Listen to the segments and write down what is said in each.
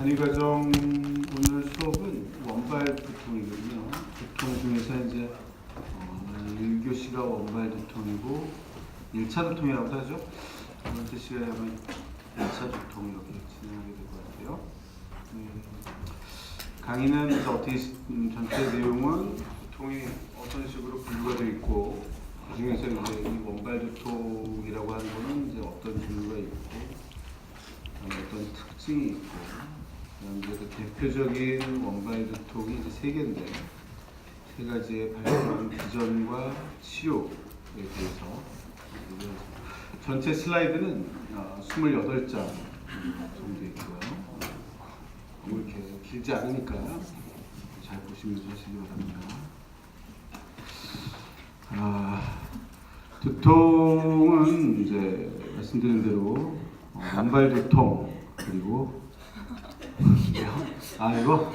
단위과정 오늘 수업은 원발 두통이거든요. 두통 중에서 이제 1교시가 원발 두통이고 1차 두통이라고 하죠. 두 번째 시간에 하면 2차 두통 이렇게 진행하게 될 것 같아요. 강의는 그래서 어떻게 전체 내용은 두통이 어떤 식으로 분류가 되어 있고 그 중에서 이제 이 원발 두통이라고 하는 거는 이제 어떤 종류가 있고 어떤 특징이 있고 그 대표적인 원발 두통이 이제 세 개인데 세 가지의 발생한 기전과 치료에 대해서 전체 슬라이드는 28장 정도 있고요. 너무 이렇게 길지 않으니까 잘 보시면서 하시기 바랍니다. 두통은 이제 말씀드린 대로 원발 두통 그리고 이거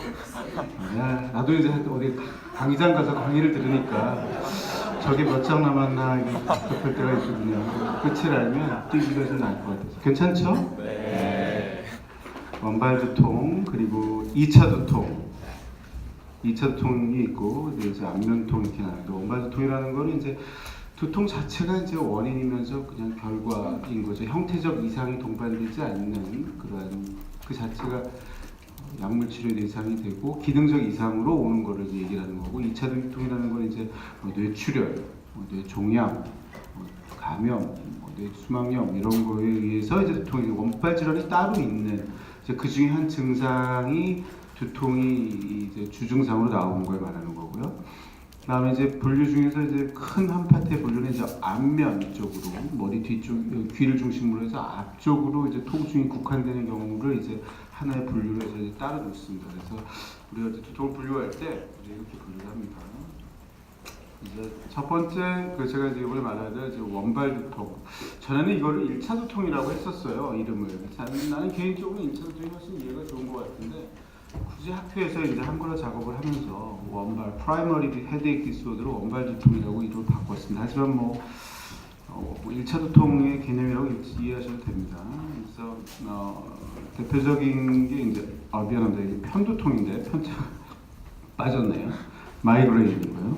나도 이제 어디 강의장 가서 강의를 들으니까 저게 몇 장 남았나 이게 답답할 때가 있거든요. 끝을 알면 뛰기가 좀 나을 것 같아서 괜찮죠? 네. 원발 두통 그리고 2차 두통 2차 두통이 있고 이제 안면통 이렇게 나는데 원발 두통이라는 거는 이제 두통 자체가 이제 원인이면서 그냥 결과인 거죠. 형태적 이상이 동반되지 않는 그러한 그 자체가 약물 치료 대상이 되고 기능적 이상으로 오는 거를 얘기를 하는 거고 2차 두통이라는 건 이제 뇌출혈, 뇌종양, 감염, 뇌수막염 이런 거에 의해서 이제 두통이 원발 질환이 따로 있는 이제 그 중에 한 증상이 두통이 이제 주증상으로 나오는 걸 말하는 거고요. 그다음에 이제 분류 중에서 이제 큰 한 파트의 분류는 이제 안면 쪽으로 머리 뒤쪽 귀를 중심으로 해서 앞쪽으로 이제 통증이 국한되는 경우를 이제 하나의 분류로 해서 이제 따로 놓습니다. 그래서 우리가 이제 두통을 분류할 때 이렇게 분류를 합니다. 이제 첫 번째 제가 이제 이번에 말하는 이제 원발 두통. 전에는 이거를 1차 두통이라고 했었어요. 이름을. 나는 개인적으로 1차 두통이 훨씬 이해가 좋은 것 같은데. 굳이 학교에서 이제 한글화 작업을 하면서 원발 프라이머리 헤드에이크 디스오더로 원발 두통이라고 이름을 바꿨습니다. 하지만 1차 두통의 개념이라고 이해하셔도 됩니다. 그래서 대표적인 게 이제 미안합니다. 이게 편두통인데 편차가 빠졌네요. 마이그레인이고요.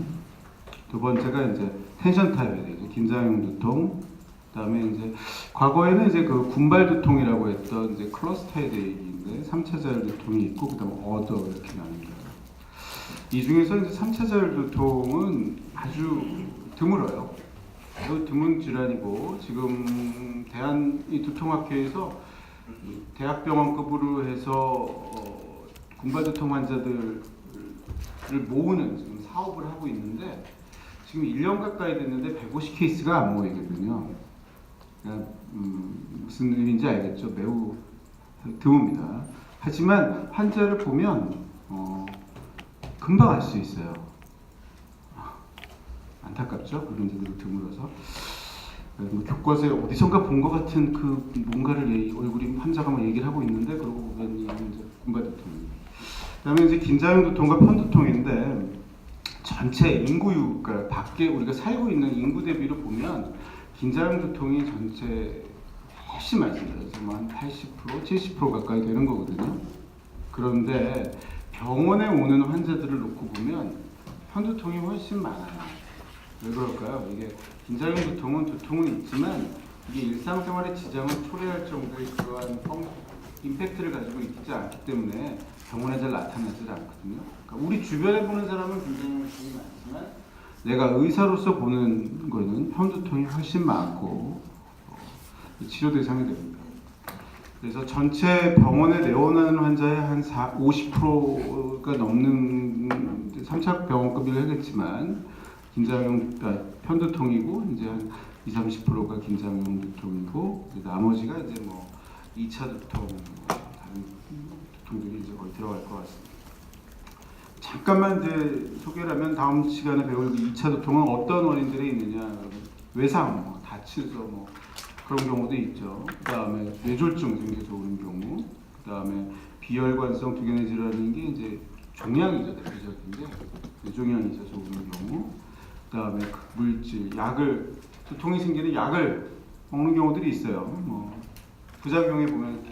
두 번째가 이제 텐션 타입에 대해서 긴장형 두통. 그다음에 이제 과거에는 이제 그 군발 두통이라고 했던 이제 클러스터 헤드에이크인데 3차 자율 두통이 있고 그다음에 어더 이렇게 나뉩니다. 이 중에서 이제 3차 자율 두통은 아주 드물어요. 아주 드문 질환이고 지금 대한 이 두통학회에서 대학병원급으로 해서 군발 두통 환자들을 모으는 지금 사업을 하고 있는데 지금 1년 가까이 됐는데 150케이스가 안 모이거든요. 무슨 의미인지 알겠죠? 매우 드뭅니다. 하지만 환자를 보면 금방 알 수 있어요. 안타깝죠? 그런 분들이 드물어서. 교과서에 어디선가 본 것 같은 그 뭔가를 얼굴이 환자가 막 얘기를 하고 있는데 그러고 보면 이제 군발 두통입니다. 그다음에 이제 긴장형 두통과 편두통인데 전체 인구 그러니까 밖에 우리가 살고 있는 인구 대비로 보면 긴장형 두통이 전체 훨씬 많습니다. 그래서 한 80%, 70% 가까이 되는 거거든요. 그런데 병원에 오는 환자들을 놓고 보면 편두통이 훨씬 많아요. 왜 그럴까요? 이게 긴장형 두통은 두통은 있지만 이게 일상생활에 지장을 초래할 정도의 그러한 임팩트를 가지고 있지 않기 때문에 병원에 잘 나타나지 않거든요. 그러니까 우리 주변에 보는 사람은 긴장형 두통이 많지만 내가 의사로서 보는 거는 편두통이 훨씬 많고 치료 대상이 됩니다. 그래서 전체 병원에 내원하는 환자의 한 50%가 넘는 3차 병원급을 하겠지만 긴장형 편두통이고 이제 한 20-30%가 긴장형 두통이고 나머지가 이제 2차 두통 다른 두통들이 이제 거의 들어갈 것 같습니다. 잠깐만 이제 소개를 하면 다음 시간에 배울 2차 두통은 어떤 원인들이 있느냐. 외상, 다쳐서 그런 경우도 있죠. 그 다음에 뇌졸중 생겨서 오는 경우, 그 다음에 비혈관성 두개내 질환인 게 이제 종양이죠. 대표적인데 뇌종양이 있어서 오는 경우, 그 다음에 물질, 약을 두통이 생기는 약을 먹는 경우들이 있어요. 부작용에 보면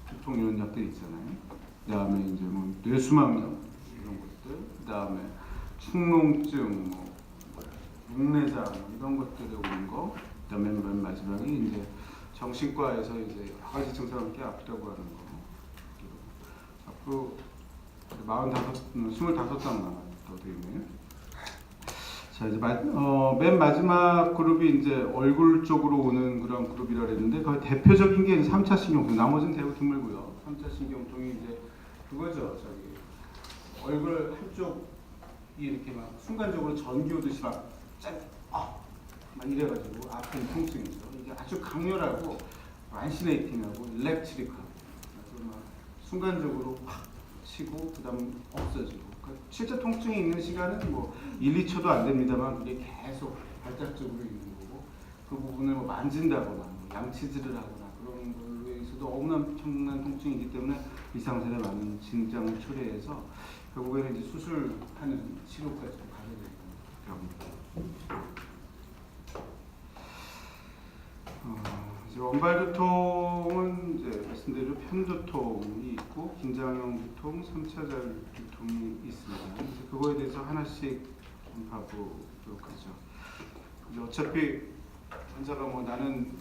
두통 이런 약들이 있잖아요. 그다음에 이제 뭐 뇌수막염 이런 것들, 그다음에 축농증, 뭐 목내장 이런 것들에 오는 거, 그다음에 맨 마지막에 이제 정신과에서 이제 여러 가지 증상과 함께 아프다고 하는 거. 앞으로 25장 남았더 되겠네요. 자 이제 맨 마지막 그룹이 이제 얼굴 쪽으로 오는 그런 그룹이라 그랬는데 거의 대표적인 게 3차 신경통, 나머지는 대부분 드물고요. 3차 신경통이 이제 그거죠. 저기 얼굴 한쪽이 이렇게 막 순간적으로 전기 오듯이 막 이래가지고 아픈 통증이죠. 이게 아주 강렬하고 안시네이팅하고 일렉트릭하고 아주 막 순간적으로 팍 치고 그다음 없어지고. 그러니까 실제 통증이 있는 시간은 뭐 1, 2초도 안 됩니다만 그게 계속 발작적으로 있는 거고 그 부분을 뭐 만진다거나 뭐 양치질을 하거나 그런 걸로 해서도 엄청난 통증이기 때문에 일상생활에 많은 진장을 초래해서 결국에는 이제 수술하는 치료까지 가게 되는 경우입니다. 이제 원발 두통은 이제 말씀대로 편두통이 있고 긴장형 두통, 3차 자율 두통이 있습니다. 그래서 그거에 대해서 하나씩 좀 봐보도록 하죠. 어차피 환자가 뭐 나는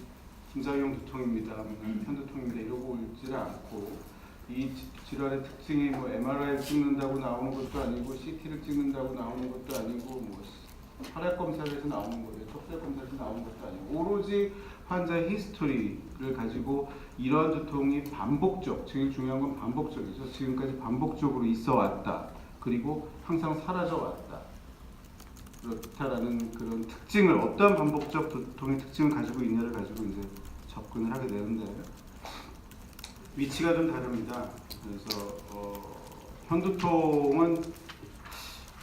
긴장형 두통입니다, 나는 편두통입니다 이러고 오질 않고 이 질환의 특징이 뭐 MRI를 찍는다고 나오는 것도 아니고 CT를 찍는다고 나오는 것도 아니고 뭐 혈액 검사에서 나오는 거예요, 척추 검사에서 나오는 것도 아니고 오로지 환자의 히스토리를 가지고 이러한 두통이 제일 중요한 건 반복적이죠. 지금까지 반복적으로 있어 왔다. 그리고 항상 사라져 왔다. 그렇다라는 그런 특징을, 어떤 반복적 두통의 특징을 가지고 있냐를 가지고 이제 접근을 하게 되는데 위치가 좀 다릅니다. 그래서 편두통은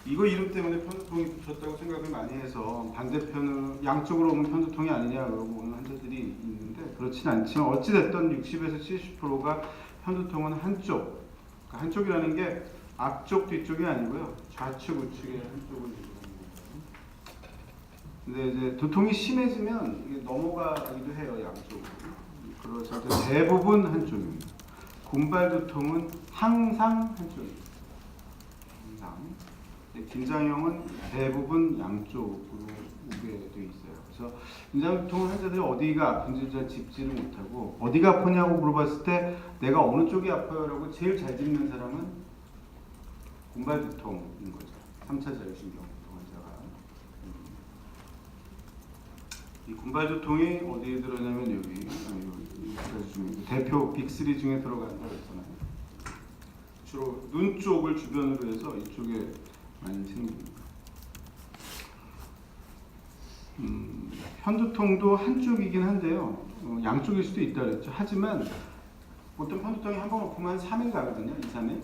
이거 이름 때문에 편두통이 붙였다고 생각을 많이 해서 반대편은 양쪽으로 오는 편두통이 아니냐 그러고 오는 환자들이 있는데 그렇진 않지만 어찌됐든 60에서 70%가 편두통은 한쪽, 그러니까 한쪽이라는 게 앞쪽 뒤쪽이 아니고요, 좌측 우측의 한쪽을 얘기하는 거예요. 근데 이제 두통이 심해지면 이게 넘어가기도 해요, 양쪽으로. 그래서 대부분 한쪽입니다. 곰발 두통은 항상 한쪽입니다. 항상. 긴장형은 대부분 양쪽으로 오게 돼 있어요. 그래서 긴장통 환자들이 어디가 아픈지 잘 짚지를 못하고 어디가 아프냐고 물어봤을 때 내가 어느 쪽이 아파요라고 제일 잘 짚는 사람은 곰발 두통인 거죠. 3차 자율신경 두통 환자가. 이 곰발 두통이 어디에 들어가냐면 여기 대표 빅3 중에 들어간다고 했잖아요. 주로 눈 쪽을 주변으로 해서 이쪽에 많이 생깁니다. 편두통도 한쪽이긴 한데요. 양쪽일 수도 있다 그랬죠. 하지만 보통 편두통이 한 번 오면 3일 가거든요. 2, 3일.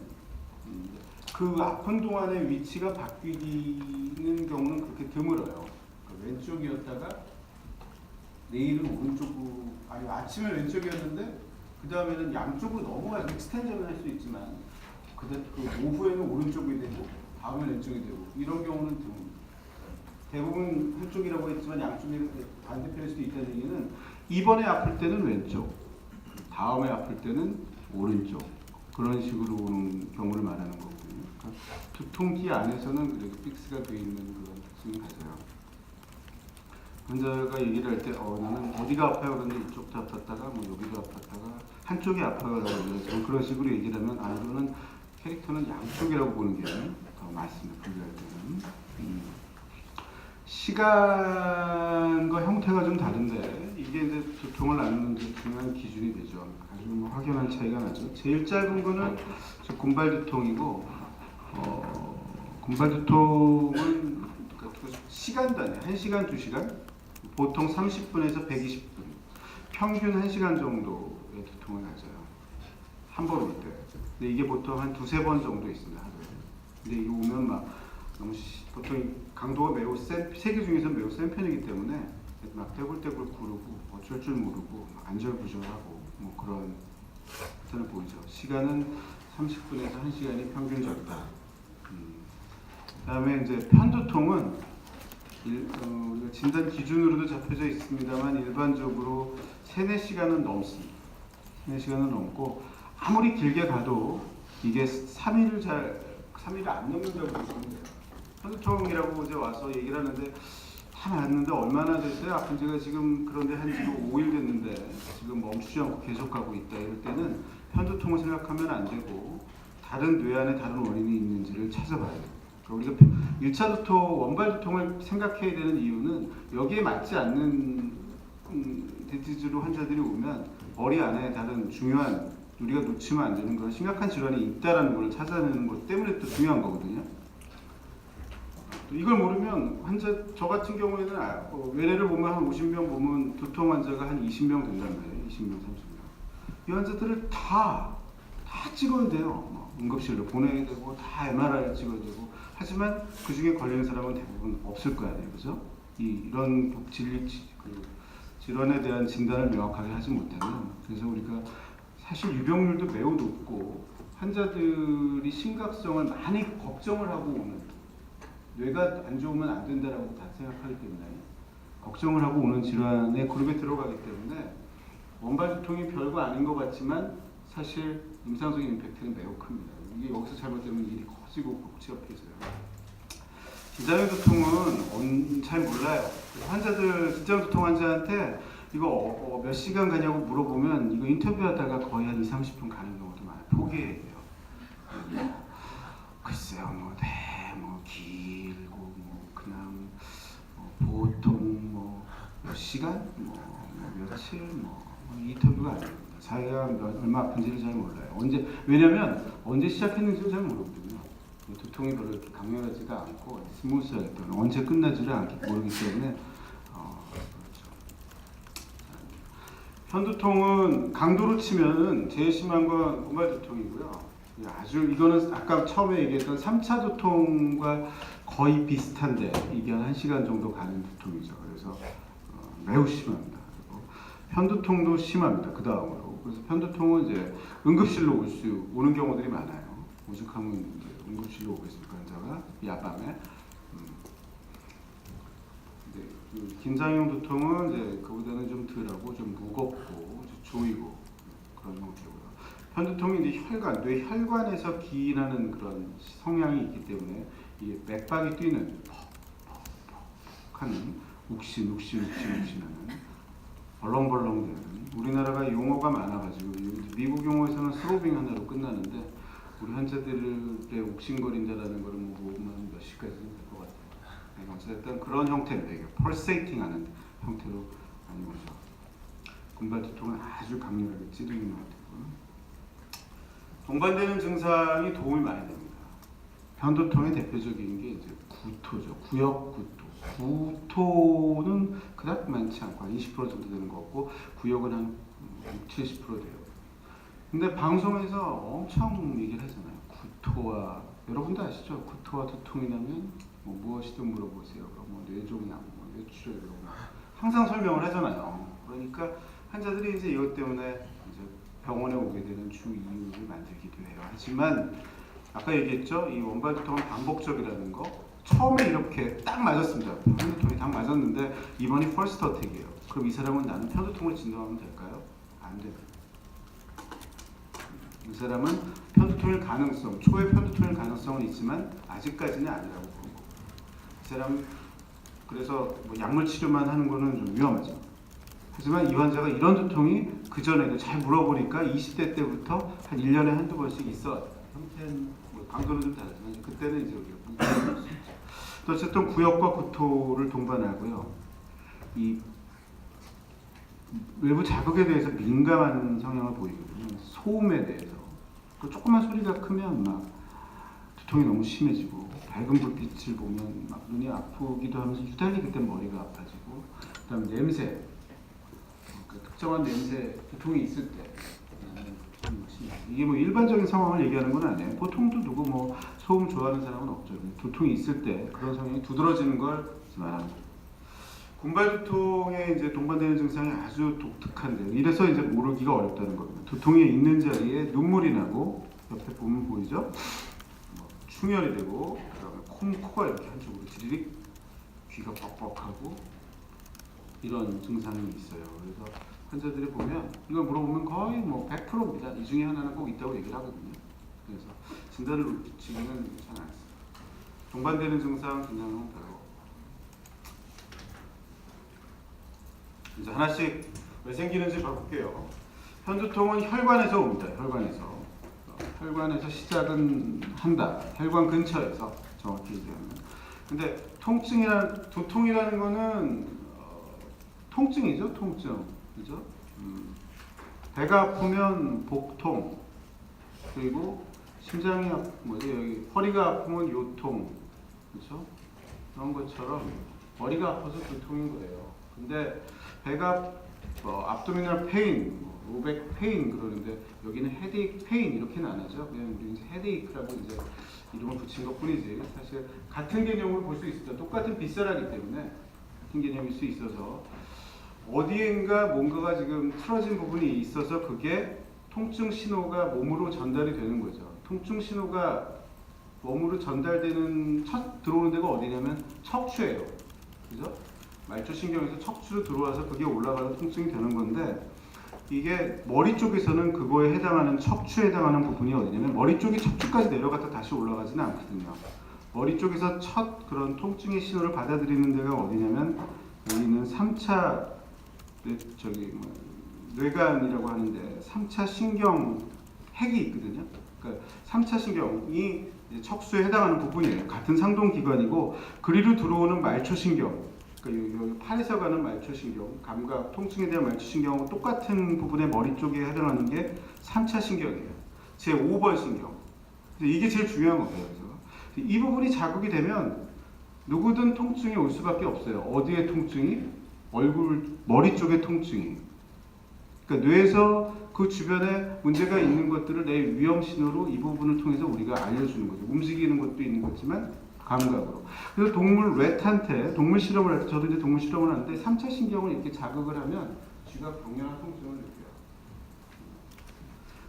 그 아픈 동안의 위치가 바뀌는 경우는 그렇게 드물어요. 그러니까 왼쪽이었다가 내일은 오른쪽으로, 아니 아침에 왼쪽이었는데 그 다음에는 양쪽으로 넘어가서 익스텐전을 할 수 있지만 그 오후에는 오른쪽이 되고 다음에 왼쪽이 되고 이런 경우는 드뭅니다. 대부분 한쪽이라고 했지만 양쪽이 반대편일 수도 있다는 얘기는 이번에 아플 때는 왼쪽, 다음에 아플 때는 오른쪽, 그런 식으로 오는 경우를 말하는 거거든요. 그러니까 두통기 안에서는 그래도 픽스가 되어 있는 그런 특징을 가져요. 환자가 얘기를 할 때 나는 어디가 아파요 그런데 이쪽도 아팠다가 뭐 여기도 아팠다가 한쪽이 아파요라고 그러죠. 그런 식으로 얘기를 하면 이거는 캐릭터는 양쪽이라고 보는 게 더 맞습니다. 분류할 때는. 시간과 형태가 좀 다른데 이게 이제 두통을 나누는 중요한 기준이 되죠. 아주 뭐 확연한 차이가 나죠. 제일 짧은 거는 곰발 두통이고 곰발 두통은 시간 단위 1시간, 2시간, 보통 30분에서 120분, 평균 1시간 정도의 두통을 가져요. 한 번 올 때. 근데 이게 보통 한 2-3번 정도 있습니다. 하루에. 근데 이거 오면 막 너무 보통 강도가 매우 세계 중에서 매우 센 편이기 때문에 막 떼굴떼굴 구르고 어쩔 줄 모르고 안절부절하고 뭐 그런 패턴을 보이죠. 시간은 30분에서 1시간이 평균적이다. 그다음에 이제 편두통은 우리가 진단 기준으로도 잡혀져 있습니다만 일반적으로 3-4시간은 넘습니다. 3-4시간은 넘고 아무리 길게 가도 이게 3일을 안 넘는다고 보시면 돼요. 편두통이라고 이제 와서 얘기를 하는데 다 맞는데 얼마나 됐어요? 아픈 지가 지금 그런데 한 지금 5일 됐는데 지금 멈추지 않고 계속 가고 있다. 이럴 때는 편두통을 생각하면 안 되고 다른 뇌 안에 다른 원인이 있는지를 찾아봐야 돼요. 그러니까 우리가 1차 두통, 원발 두통을 생각해야 되는 이유는 여기에 맞지 않는 디지즈로 환자들이 오면 머리 안에 다른 중요한 우리가 놓치면 안 되는 그런 심각한 질환이 있다라는 걸 찾아내는 것 때문에 또 중요한 거거든요. 이걸 모르면 환자 저 같은 경우에는 외래를 보면 한 50명 보면 두통 환자가 한 20명 된단 말이에요. 20명, 30명. 이 환자들을 다 찍어야 돼요. 응급실로 보내야 되고 다 MRI를 찍어야 되고 하지만 그 중에 걸리는 사람은 대부분 없을 거 아니에요, 그죠? 이런 질환에 대한 진단을 명확하게 하지 못하면 그래서 우리가 사실 유병률도 매우 높고 환자들이 심각성을 많이 걱정을 하고 오는 뇌가 안 좋으면 안 된다라고 다 생각하기 때문에 걱정을 하고 오는 질환의 그룹에 들어가기 때문에 원발 두통이 별거 아닌 것 같지만 사실 임상적인 임팩트는 매우 큽니다. 이게 여기서 잘못되면 일이 커지고 복지가 피해져요. 기장형 두통은 잘 몰라요. 환자들 기장형 두통 환자한테 이거 몇 시간 가냐고 물어보면 이거 인터뷰하다가 거의 한 2, 30분 가는 경우도 많아요. 포기해야 돼요. 글쎄요, 뭐 길고 그냥 보통 몇 시간, 며칠 인터뷰가 아닙니다. 자기가 얼마 아픈지를 잘 몰라요. 왜냐면 언제 시작했는지를 잘 모르거든요. 두통이 별로 이렇게 강렬하지가 않고 스무스하기 때문에 언제 끝나지를 모르기 때문에 그렇죠. 편두통은 강도로 치면은 제일 심한 건 원발 두통이고요. 이거는 아까 처음에 얘기했던 3차 두통과 거의 비슷한데 이게 한 1시간 정도 가는 두통이죠. 그래서 매우 심합니다. 그리고 편두통도 심합니다. 그 다음으로. 그래서 편두통은 이제 응급실로 오는 경우들이 많아요. 오죽하면 이제 응급실로 오겠습니까, 환자가 야밤에. 긴장형 두통은 이제 그보다는 좀 덜하고 좀 무겁고 조이고 그런 형태고요. 편두통이 이제 뇌 혈관에서 기인하는 그런 성향이 있기 때문에 이 맥박이 뛰는 퍽퍽퍽하는 욱신하는 벌렁벌렁대는 우리나라가 용어가 많아가지고 미국 용어에서는 스로빙 하나로 끝나는데 우리 환자들의 욱신거린다라는 거를 보면 몇 시까지는 될 것 같아요. 어쨌든 그런 형태입니다. 이게 펄세이팅하는 형태로 많이 오죠. 군발 두통은 아주 강렬하게 찌르는 것 같아요. 동반되는 증상이 도움이 많이 됩니다. 편두통의 대표적인 게 이제 구토죠. 구역 구토. 구토는 그닥 많지 않고 한 20% 정도 되는 것 같고 구역은 한 60, 70% 돼요. 근데 방송에서 엄청 얘기를 하잖아요. 구토와 여러분도 아시죠? 구토와 두통이 나면 무엇이든 물어보세요. 뇌종양, 뇌출혈 이런 거 항상 설명을 하잖아요. 그러니까 환자들이 이제 이것 때문에 이제 병원에 오게 되는 주 이유를 만들기도 해요. 하지만 아까 얘기했죠? 이 원발 두통은 반복적이라는 거. 처음에 이렇게 딱 맞았습니다. 편두통이 딱 맞았는데 이번이 퍼스트 어택이에요. 그럼 이 사람은 나는 편두통을 진단하면 될까요? 안 됩니다. 이 사람은 편두통일 가능성, 초의 편두통일 가능성은 있지만 아직까지는 아니라고 보는 거고. 이 사람 그래서 약물 치료만 하는 거는 좀 위험하죠. 하지만 이 환자가 이런 두통이 그 전에도 잘 물어보니까 20대 때부터 한 1년에 한두 번씩 있어. 형태는 강도는 좀 다르지만 그때는 이제 우리가 또 어쨌든 구역과 구토를 동반하고요. 이 외부 자극에 대해서 민감한 성향을 보이거든요. 소음에 대해서. 그 조그만 소리가 크면 막 두통이 너무 심해지고 밝은 불빛을 보면 막 눈이 아프기도 하면서 유달리 그때 머리가 아파지고 그다음 냄새 그 특정한 냄새 두통이 있을 때 이게 일반적인 상황을 얘기하는 건 아니에요. 보통도 누구 소음 좋아하는 사람은 없죠. 두통이 있을 때 그런 성향이 두드러지는 걸 말합니다. 군발 두통에 이제 동반되는 증상이 아주 독특한데요. 이래서 이제 모르기가 어렵다는 겁니다. 두통이 있는 자리에 눈물이 나고 옆에 보면 보이죠? 충혈이 되고 그다음에 코가 이렇게 한쪽으로 지리릭 귀가 뻑뻑하고 이런 증상이 있어요. 그래서 환자들이 보면 이걸 물어보면 거의 100%입니다. 이 중에 하나는 꼭 있다고 얘기를 하거든요. 그래서 진단을 놓치기는 잘 않습니다. 동반되는 증상, 그냥은 별로. 이제 하나씩 왜 생기는지 봐볼게요. 편두통은 혈관에서 옵니다. 혈관에서 시작은 한다. 혈관 근처에서 정확히 얘기하면. 근데 두통이라는 거는 통증이죠. 통증. 그죠? 배가 아프면 복통. 그리고 심장이 여기 허리가 아프면 요통. 그렇죠? 그런 것처럼 머리가 아파서 두통인 거예요. 근데 배가 abdominal pain, 로백 페인 그러는데 여기는 헤데이크 페인 이렇게는 안 하죠. 그냥 우리 이제 헤데이크라고 이제 이름을 붙인 것뿐이지 사실 같은 개념으로 볼 수 있습니다. 똑같은 빗자라기 때문에 같은 개념일 수 있어서 어디엔가 뭔가가 지금 틀어진 부분이 있어서 그게 통증 신호가 몸으로 전달이 되는 거죠. 통증 신호가 몸으로 전달되는 첫 들어오는 데가 어디냐면 척추예요. 그죠? 말초신경에서 척추로 들어와서 그게 올라가서 통증이 되는 건데 이게 머리 쪽에서는 그거에 해당하는 척추에 해당하는 부분이 어디냐면 머리 쪽이 척추까지 내려갔다 다시 올라가지는 않거든요. 머리 쪽에서 첫 그런 통증의 신호를 받아들이는 데가 어디냐면 여기는 3차 뇌관이라고 하는데 3차 신경 핵이 있거든요. 그러니까 3차 신경이 척수에 해당하는 부분이에요. 같은 상동기관이고 그리로 들어오는 말초신경 그러니까 여기 팔에서 가는 말초신경, 감각, 통증에 대한 말초신경하고 똑같은 부분의 머리 쪽에 해당하는 게 3차 신경이에요. 제 5번 신경. 이게 제일 중요한 거예요. 그래서 이 부분이 자극이 되면 누구든 통증이 올 수밖에 없어요. 어디에 통증이? 머리 쪽에 통증이. 그러니까 뇌에서 그 주변에 문제가 있는 것들을 내 위험 신호로 이 부분을 통해서 우리가 알려주는 거죠. 움직이는 것도 있는 거지만 감각으로. 그래서 동물 실험을 할 때, 저도 이제 동물 실험을 하는데 3차 신경을 이렇게 자극을 하면 쥐가 격렬한 통증을 느껴요.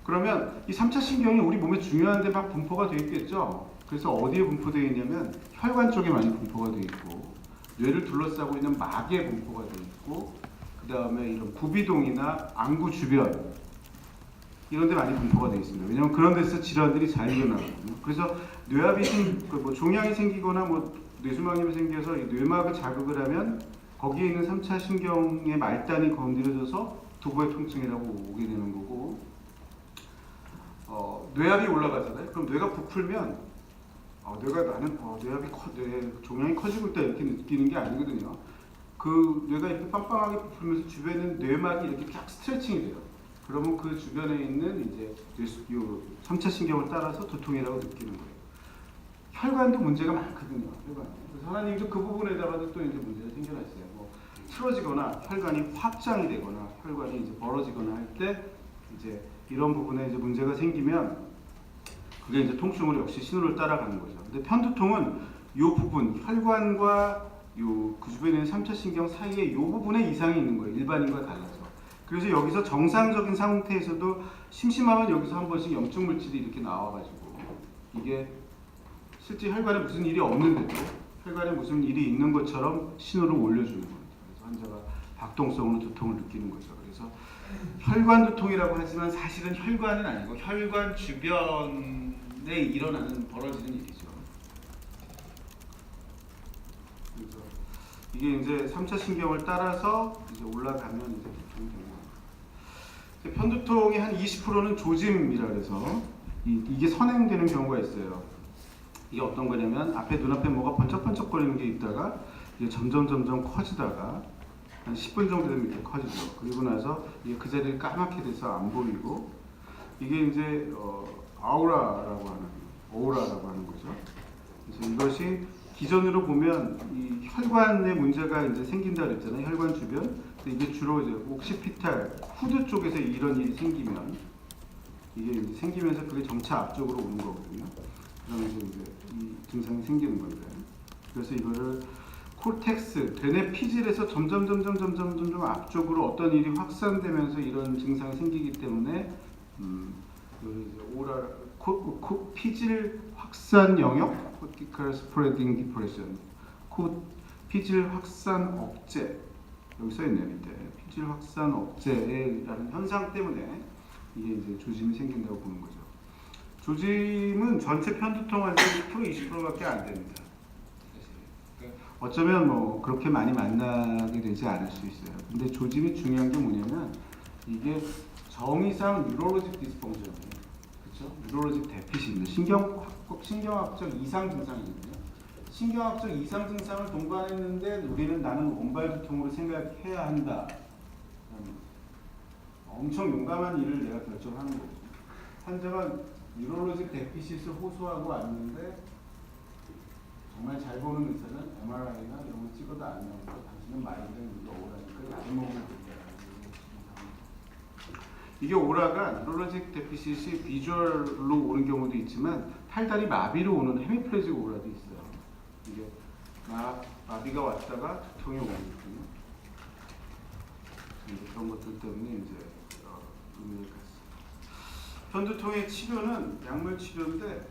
그러면 이 3차 신경이 우리 몸에 중요한데 막 분포가 되어 있겠죠. 그래서 어디에 분포되어 있냐면 혈관 쪽에 많이 분포가 되어 있고 뇌를 둘러싸고 있는 막에 분포가 되어 있고 그 다음에 이런 부비동이나 안구 주변 이런 데 많이 분포가 되어 있습니다. 왜냐하면 그런 데서 질환들이 잘 일어나거든요. 그래서 뇌압이 종양이 생기거나 뇌수막염이 생겨서 이 뇌막을 자극을 하면 거기에 있는 3차 신경의 말단이 건드려져서 두부의 통증이라고 오게 되는 거고 뇌압이 올라가잖아요. 그럼 뇌가 부풀면 종양이 커지고 있다 이렇게 느끼는 게 아니거든요. 그 뇌가 이렇게 빵빵하게 부풀면서 주변에 뇌막이 이렇게 쫙 스트레칭이 돼요. 그러면 그 주변에 있는 이제 3차 신경을 따라서 두통이라고 느끼는 거예요. 혈관도 문제가 많거든요. 그래서 하나님도 그 부분에다가도 또 이제 문제가 생겨났어요. 틀어지거나 혈관이 확장이 되거나 혈관이 이제 벌어지거나 할 때 이제 이런 부분에 이제 문제가 생기면 그게 이제 통증으로 역시 신호를 따라가는 거죠. 근데 편두통은 이 부분 혈관과 그 주변에 있는 3차 신경 사이에 이 부분에 이상이 있는 거예요. 일반인과 달라서. 그래서 여기서 정상적인 상태에서도 심심하면 여기서 한 번씩 염증 물질이 이렇게 나와가지고 이게 실제 혈관에 무슨 일이 없는데도 혈관에 무슨 일이 있는 것처럼 신호를 올려주는 거예요. 그래서 환자가 박동성으로 두통을 느끼는 거죠. 그래서 혈관 두통이라고 하지만 사실은 혈관은 아니고 혈관 주변에 일어나는 벌어지는 일이죠. 그래서 이게 이제 3차 신경을 따라서 이제 올라가면 이제 두통이 됩니다. 편두통의 한 20%는 조짐이라 그래서 이게 선행되는 경우가 있어요. 이게 어떤 거냐면 눈앞에 뭐가 번쩍번쩍거리는 게 있다가 이게 점점 커지다가 한 10분 정도 되면 이렇게 커지죠. 그리고 나서 이게 그 자리에 까맣게 돼서 안 보이고 이게 이제 오우라라고 하는 거죠. 그래서 이것이 기존으로 보면 이 혈관에 문제가 이제 생긴다 그랬잖아요. 혈관 주변. 이게 주로 이제 옥시피탈 후두 쪽에서 이런 일이 생기면 이게 이제 생기면서 그게 정차 앞쪽으로 오는 거거든요. 그러면서 이제 이 증상이 생기는 건데 그래서 이거를 콜텍스 뇌내 피질에서 점점 앞쪽으로 어떤 일이 확산되면서 이런 증상이 생기기 때문에 피질 확산 영역 cortical spreading depression 피질 확산 억제 여기 써있네요. 밑에 피질 확산 억제라는 현상 때문에 이게 이제 조짐이 생긴다고 보는 거죠. 조짐은 전체 편두통 환자의 10% 20%밖에 안 됩니다. 그러니까 어쩌면 뭐 그렇게 많이 만나게 되지 않을 수 있어요. 근데 조짐이 중요한 게 뭐냐면 이게 정의상 뉴로로직 디스펑션이에요. 그렇죠? 뉴로로직 데피시입니다. 신경학적 이상 증상이거든요. 신경학적 이상 증상을 동반했는데 우리는 나는 원발 두통으로 생각해야 한다. 엄청 용감한 일을 내가 결정하는 거죠. 환자가 뉴로로직 데피시를 호소하고 왔는데 정말 잘 보는 의사는 MRI나 이런 걸 찍어도 안 나오고 당신은 마이드는 이거 오라니까 약을 먹으면 된다. 이게 오라가 뉴로로직 데피시이 비주얼로 오는 경우도 있지만 팔다리 마비로 오는 헤미플레직 오라도 있어요. 이게 마비가 왔다가 두통이 오거든요. 그런 것들 때문에 이제 의미를 갖습니다. 편두통의 치료는 약물 치료인데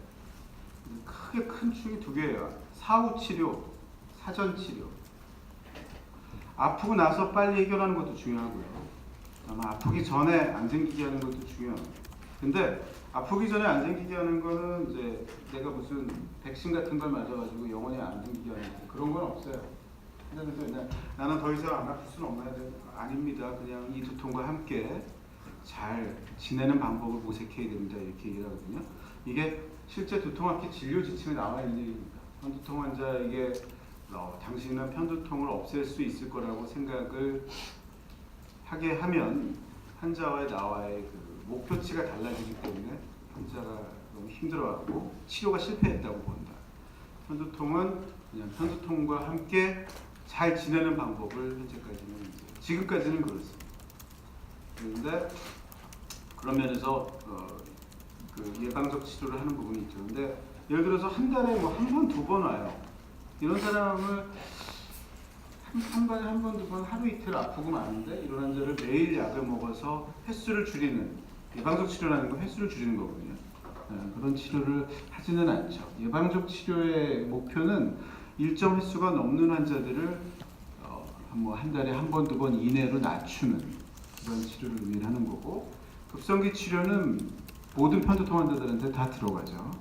크게 큰 축이 두 개예요. 사후 치료, 사전 치료. 아프고 나서 빨리 해결하는 것도 중요하고요. 아프기 전에 안 생기게 하는 것도 중요해요. 근데 아프기 전에 안 생기게 하는 거는 이제 내가 무슨 백신 같은 걸 맞아가지고 영원히 안 생기게 하는 그런 건 없어요. 그래서 나는 더 이상 안 아플 수는 없나요? 아닙니다. 그냥 이 두통과 함께 잘 지내는 방법을 모색해야 됩니다. 이렇게 얘기를 하거든요. 이게 실제 두통학회 진료 지침에 나와 있는 얘기입니다. 편두통 환자에게 당신은 편두통을 없앨 수 있을 거라고 생각을 하게 하면 환자와의 나와의 그 목표치가 달라지기 때문에 환자가 너무 힘들어하고 치료가 실패했다고 본다. 편두통은 그냥 편두통과 함께 잘 지내는 방법을 지금까지는 그렇습니다. 그런데 그런 면에서 그 예방적 치료를 하는 부분이 있죠. 근데 예를 들어서 한 달에 뭐 한 번, 두 번 와요. 이런 사람을 한 달에 한 번, 두 번 하루 이틀 아프고 마는데 이런 환자를 매일 약을 먹어서 횟수를 줄이는 예방적 치료라는 건 횟수를 줄이는 거거든요. 그런 치료를 하지는 않죠. 예방적 치료의 목표는 일정 횟수가 넘는 환자들을 뭐 한 달에 한 번, 두 번 이내로 낮추는 그런 치료를 의미하는 거고, 급성기 치료는 모든 편두통 환자들한테 다 들어가죠.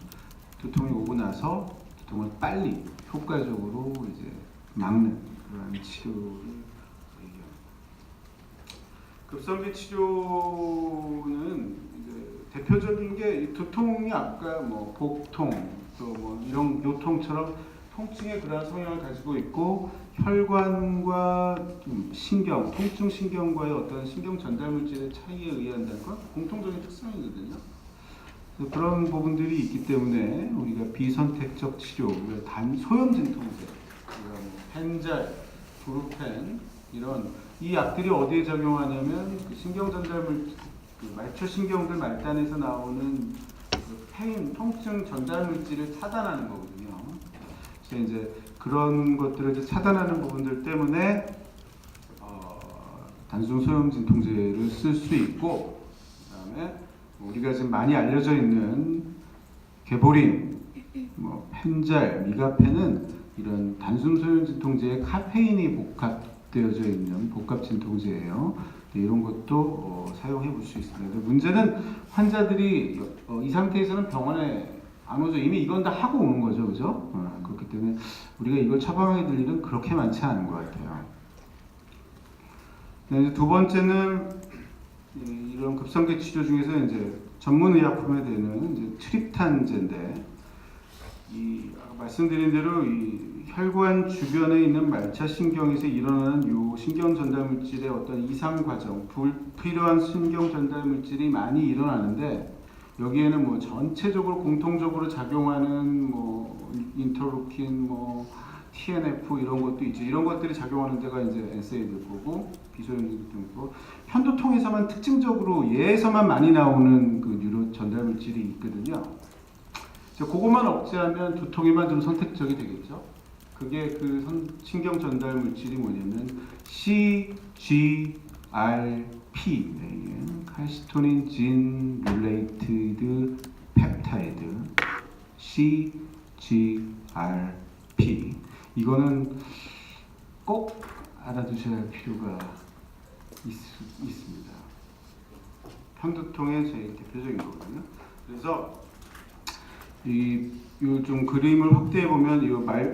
두통이 오고 나서 두통을 빨리 효과적으로 이제 막는 그런 치료를 얘기합니다. 급성기 치료는 이제 대표적인 게 두통이 아까 뭐 복통 또 뭐 이런 요통처럼 통증의 그러한 성향을 가지고 있고 혈관과 신경, 통증 신경과의 어떤 신경 전달 물질의 차이에 의한다는 건 공통적인 특성이거든요. 그런 부분들이 있기 때문에 우리가 비선택적 치료, 소염 진통제, 펜잘, 브루펜 이런 이 약들이 어디에 작용하냐면 그 신경 전달 물질, 그 말초 신경들 말단에서 나오는 그 페인, 통증 전달 물질을 차단하는 거거든요. 그래서 이제 그런 것들을 이제 차단하는 부분들 때문에 단순 소염 진통제를 쓸 수 있고, 그다음에 우리가 지금 많이 알려져 있는 개보린, 뭐 펜잘, 미가펜은 이런 단순 소염 진통제에 카페인이 복합되어져 있는 복합 진통제예요. 이런 것도 사용해 볼 수 있습니다. 문제는 환자들이 이 상태에서는 병원에 안 오죠. 이미 이건 다 하고 오는 거죠, 그죠? 그렇기 때문에 우리가 이걸 처방하게 될 일은 그렇게 많지 않은 것 같아요. 네, 두 번째는 이런 급성기 치료 중에서 이제 전문 의약품에 되는 이제 트립탄제인데, 아까 말씀드린 대로 이 혈관 주변에 있는 말차 신경에서 일어나는 요 신경 전달 물질의 어떤 이상 과정, 불필요한 신경 전달 물질이 많이 일어나는데, 여기에는 뭐 전체적으로 공통적으로 작용하는 뭐 인터루킨, 뭐 TNF 이런 것도 있죠. 이런 것들이 작용하는 데가 이제 NSAID일 거고, 비소염진도 있고, 편두통에서만 특징적으로 얘에서만 많이 나오는 그 뉴로 전달 물질이 있거든요. 그것만 억제하면 두통에만 좀 선택적이 되겠죠. 그게 그 신경 전달 물질이 뭐냐면 CGRP, 칼시토닌 진 릴레이티드 펩타이드, CGRP. 이거는 꼭 알아두셔야 할 필요가 있습니다. 편두통의 제일 대표적인 거거든요. 그래서 좀 그림을 확대해 보면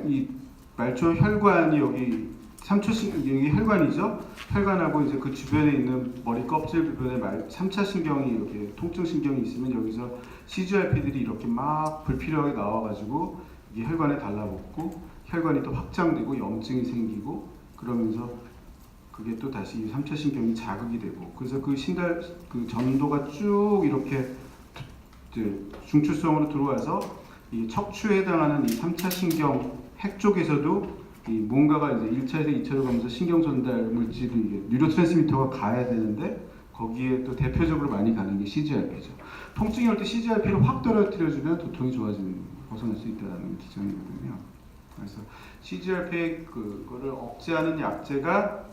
이 말초 혈관이 여기 3초 여기 혈관이죠. 혈관하고 이제 그 주변에 있는 머리 껍질 부분에 3차 신경이 이렇게 통증 신경이 있으면 여기서 CGRP들이 이렇게 막 불필요하게 나와가지고 이게 혈관에 달라붙고 혈관이 또 확장되고 염증이 생기고 그러면서 그게 또 다시 3차 신경이 자극이 되고 그래서 그 전도가 쭉 이렇게 중추성으로 들어와서 이 척추에 해당하는 이 3차 신경 핵 쪽에서도 이 뭔가가 이제 1차에서 2차로 가면서 신경 전달 물질이 이게 뉴로트랜스미터가 가야 되는데 거기에 또 대표적으로 많이 가는 게 CGRP죠. 통증이 올 때 CGRP를 확 떨어뜨려주면 도통이 벗어날 수 있다는 기전이거든요. 그래서 CGRP 그거를 억제하는 약제가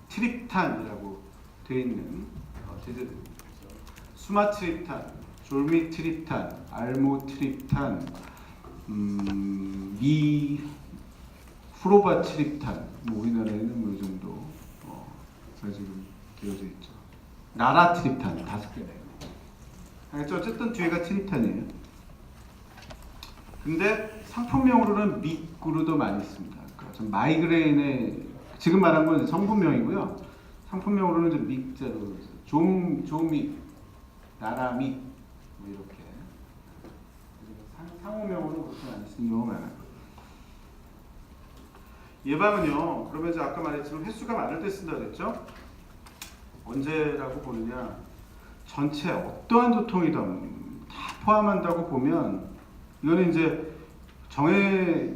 트립탄이라고 되어 있는 제재들입니다. 수마트립탄, 졸미트립탄, 알모트립탄, 프로바트립탄, 우리나라에는 뭐 이 정도 지금 되어져 있죠. 나라트립탄 5개네요. 알겠죠? 어쨌든 뒤에가 트립탄이에요. 근데 상품명으로는 믹으로도 많이 씁니다. 그러니까 마이그레인에 지금 말한 건 성분명이고요. 상품명으로는 좀 믹자로 조믹, 나라믹 뭐 이렇게 상호명으로 보통 안 쓰는 경우가 많아요. 예방은요. 그러면 이제 아까 말했지만 횟수가 많을 때 쓴다 그랬죠? 언제라고 보느냐? 전체 어떠한 두통이든 다 포함한다고 보면 이거는 이제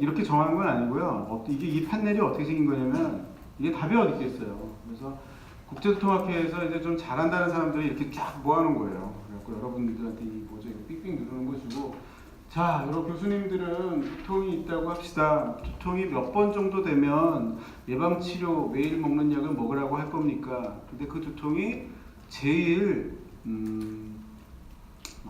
이렇게 정한 건 아니고요. 이게 이 판넬이 어떻게 생긴 거냐면 이게 답이 어디 있겠어요. 그래서 국제두통학회에서 이제 좀 잘한다는 사람들이 이렇게 쫙 모아놓은 거예요. 그래서 여러분들한테 이 뭐죠? 삑삑 누르는 거 주고 자, 여러 교수님들은 두통이 있다고 합시다. 두통이 몇 번 정도 되면 예방치료 매일 먹는 약을 먹으라고 할 겁니까? 근데 그 두통이 제일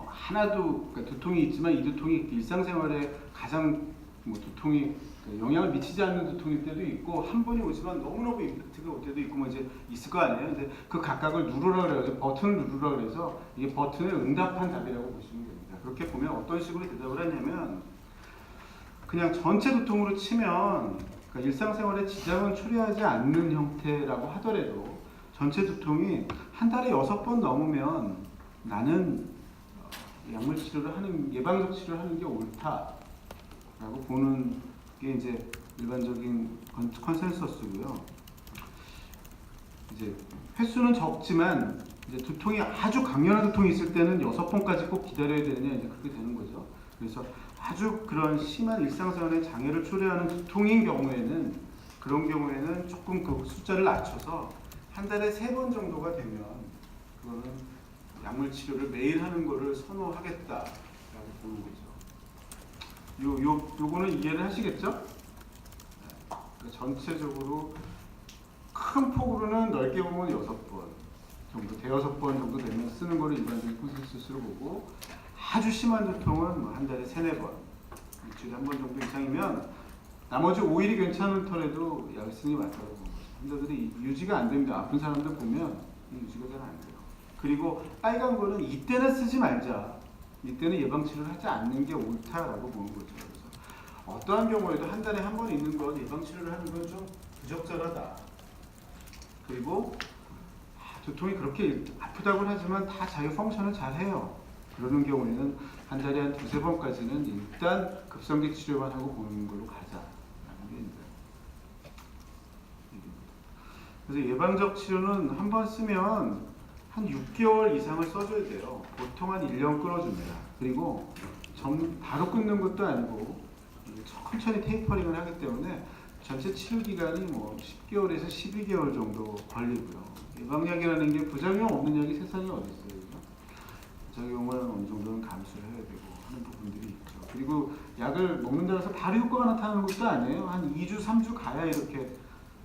하나도 그러니까 두통이 있지만 이 두통이 일상생활에 가장 두통이 영향을 미치지 않는 두통일 때도 있고 한 번이 오지만 너무너무 임팩트가 올 때도 있고 뭐 이제 있을 거 아니에요. 근데 그 각각을 누르라 그래요. 버튼을 누르라 그래서 이게 버튼에 응답한 답이라고 보시면 됩니다. 그렇게 보면 어떤 식으로 대답을 하냐면 그냥 전체 두통으로 치면 그러니까 일상생활에 지장을 초래하지 않는 형태라고 하더라도 전체 두통이 한 달에 6번 넘으면 나는 약물 치료를 하는 예방적 치료를 하는 게 옳다라고 보는 게 이제 일반적인 컨센서스고요. 이제 횟수는 적지만 이제 두통이 아주 강렬한 두통이 있을 때는 6번까지 꼭 기다려야 되느냐 이제 그렇게 되는 거죠. 그래서 아주 그런 심한 일상생활에 장애를 초래하는 두통인 경우에는 그런 경우에는 조금 그 숫자를 낮춰서 한 달에 3번 정도가 되면 그거는 약물 치료를 매일 하는 거를 선호하겠다라고 보는 거죠. 요거는 이해를 하시겠죠? 그러니까 전체적으로 큰 폭으로는 넓게 보면 6번 정도, 대여섯 번 정도 되면 쓰는 거를 일반적인 콘센서스로 보고 아주 심한 두통은 뭐 한 달에 3-4번, 일주일에 1번 정도 이상이면 나머지 5일이 괜찮더라도 약을 쓰는 게 맞다고 보는 거죠. 환자들이 유지가 안 됩니다. 아픈 사람들 보면 유지가 잘 안 돼요. 그리고 빨간 거는 이때는 쓰지 말자. 이때는 예방치료를 하지 않는 게 옳다라고 보는 거죠. 그래서 어떠한 경우에도 한 달에 1번 있는 건 예방치료를 하는 건 좀 부적절하다. 그리고 두통이 그렇게 아프다고 하지만 다 자기 펑션을 잘 해요. 그러는 경우에는 한 달에 한 2-3번까지는 일단 급성기 치료만 하고 보는 걸로 가자라는 게 있습니다. 그래서 예방적 치료는 한 번 쓰면 한 6개월 이상을 써줘야 돼요. 보통 한 1년 끊어줍니다. 그리고 바로 끊는 것도 아니고 천천히 테이퍼링을 하기 때문에 전체 치료 기간이 뭐 10개월에서 12개월 정도 걸리고요. 예방약이라는 게 부작용 없는 약이 세상에 어디 있어요? 그죠? 부작용을 어느 정도는 감수를 해야 되고 하는 부분들이 있죠. 그리고 약을 먹는다고 해서 바로 효과가 나타나는 것도 아니에요. 한 2주, 3주 가야 이렇게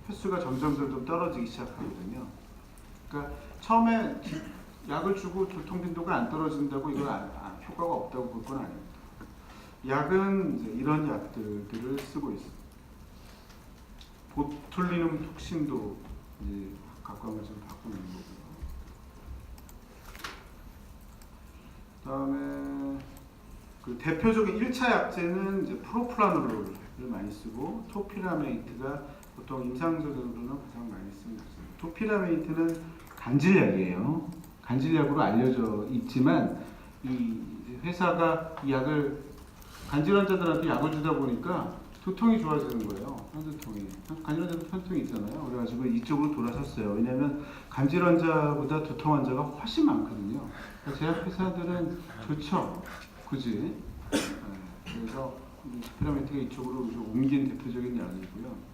횟수가 점점 떨어지기 시작하거든요. 그러니까 처음에 약을 주고 두통 빈도가 안 떨어진다고 이걸 효과가 없다고 볼 건 아닙니다. 약은 이제 이런 약들을 쓰고 있습니다. 보툴리눔 톡신도 이제 각광을 좀 받고 있는 거고요. 그다음에 그 대표적인 1차 약제는 이제 프로프라놀을 많이 쓰고 토피라메이트가 보통 임상적으로는 가장 많이 쓰는 약제입니다. 토피라메이트는 간질약이에요. 간질약으로 알려져 있지만 이 회사가 이 약을 간질 환자들한테 약을 주다 보니까 두통이 좋아지는 거예요. 편두통이. 간질 환자도 편두통이 있잖아요. 그래가지고 이쪽으로 돌아섰어요. 왜냐하면 간질 환자보다 두통 환자가 훨씬 많거든요. 제약 회사들은 좋죠. 그지? 네. 그래서 토피라메이트가 이쪽으로 옮긴 대표적인 약이고요.